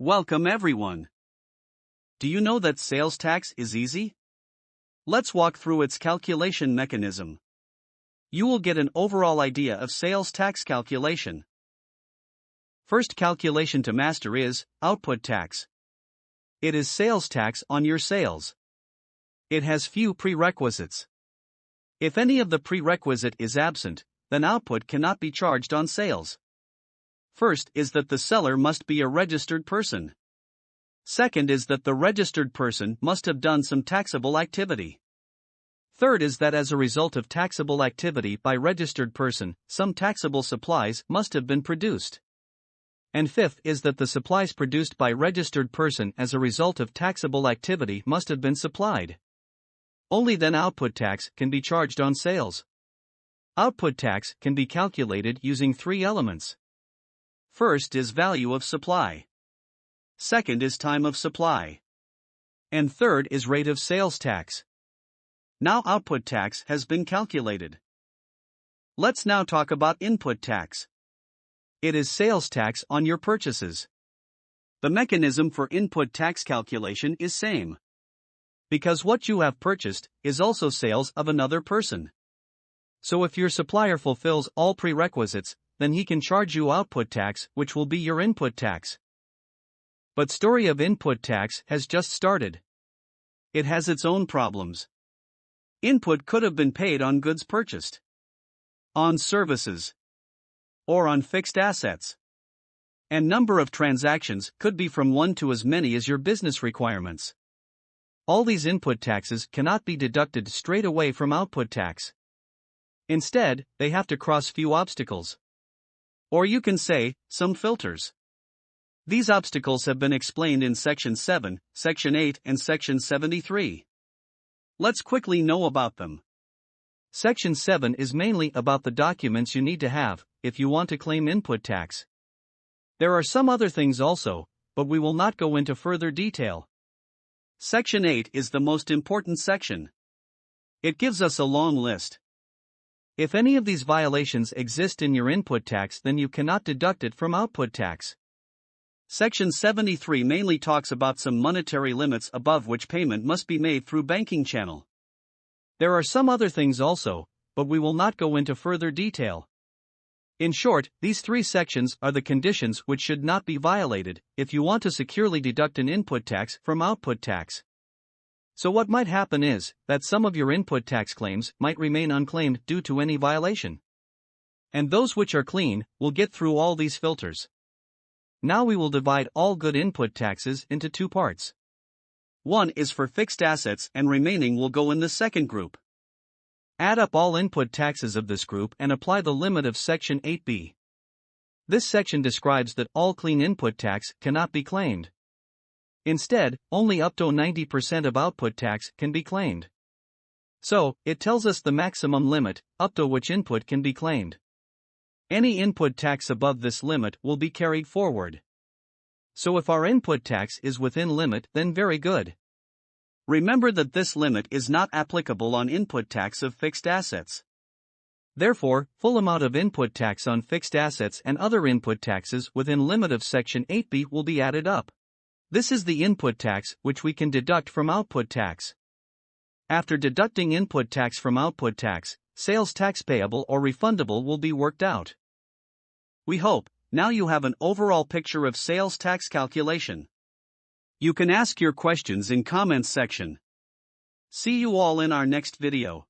Welcome everyone. Do you know that sales tax is easy? Let's walk through its calculation mechanism. You will get an overall idea of sales tax calculation. First calculation to master is output tax. It is sales tax on your sales. It has few prerequisites. If any of the prerequisite is absent, then output cannot be charged on sales. First is that the seller must be a registered person. Second is that the registered person must have done some taxable activity. Third is that as a result of taxable activity by registered person, some taxable supplies must have been produced. And fifth is that the supplies produced by registered person as a result of taxable activity must have been supplied. Only then output tax can be charged on sales. Output tax can be calculated using three elements. First is value of supply. Second is time of supply. And third is rate of sales tax. Now output tax has been calculated. Let's now talk about input tax. It is sales tax on your purchases. The mechanism for input tax calculation is same. Because what you have purchased is also sales of another person. So if your supplier fulfills all prerequisites, then he can charge you output tax, which will be your input tax. But story of input tax has just started. It has its own problems. Input could have been paid on goods purchased, on services, or on fixed assets. And number of transactions could be from one to as many as your business requirements. All these input taxes cannot be deducted straight away from output tax. Instead, they have to cross few obstacles. Or you can say, some filters. These obstacles have been explained in Section 7, Section 8, and Section 73. Let's quickly know about them. Section 7 is mainly about the documents you need to have if you want to claim input tax. There are some other things also, but we will not go into further detail. Section 8 is the most important section. It gives us a long list. If any of these violations exist in your input tax, then you cannot deduct it from output tax. Section 73 mainly talks about some monetary limits above which payment must be made through banking channel. There are some other things also, but we will not go into further detail. In short, these three sections are the conditions which should not be violated if you want to securely deduct an input tax from output tax. So what might happen is that some of your input tax claims might remain unclaimed due to any violation. And those which are clean will get through all these filters. Now we will divide all good input taxes into two parts. One is for fixed assets and remaining will go in the second group. Add up all input taxes of this group and apply the limit of Section 8b. This section describes that all clean input tax cannot be claimed. Instead, only up to 90% of output tax can be claimed. So, it tells us the maximum limit, up to which input can be claimed. Any input tax above this limit will be carried forward. So if our input tax is within limit, then very good. Remember that this limit is not applicable on input tax of fixed assets. Therefore, full amount of input tax on fixed assets and other input taxes within limit of Section 8b will be added up. This is the input tax which we can deduct from output tax. After deducting input tax from output tax, sales tax payable or refundable will be worked out. We hope now you have an overall picture of sales tax calculation. You can ask your questions in comments section. See you all in our next video.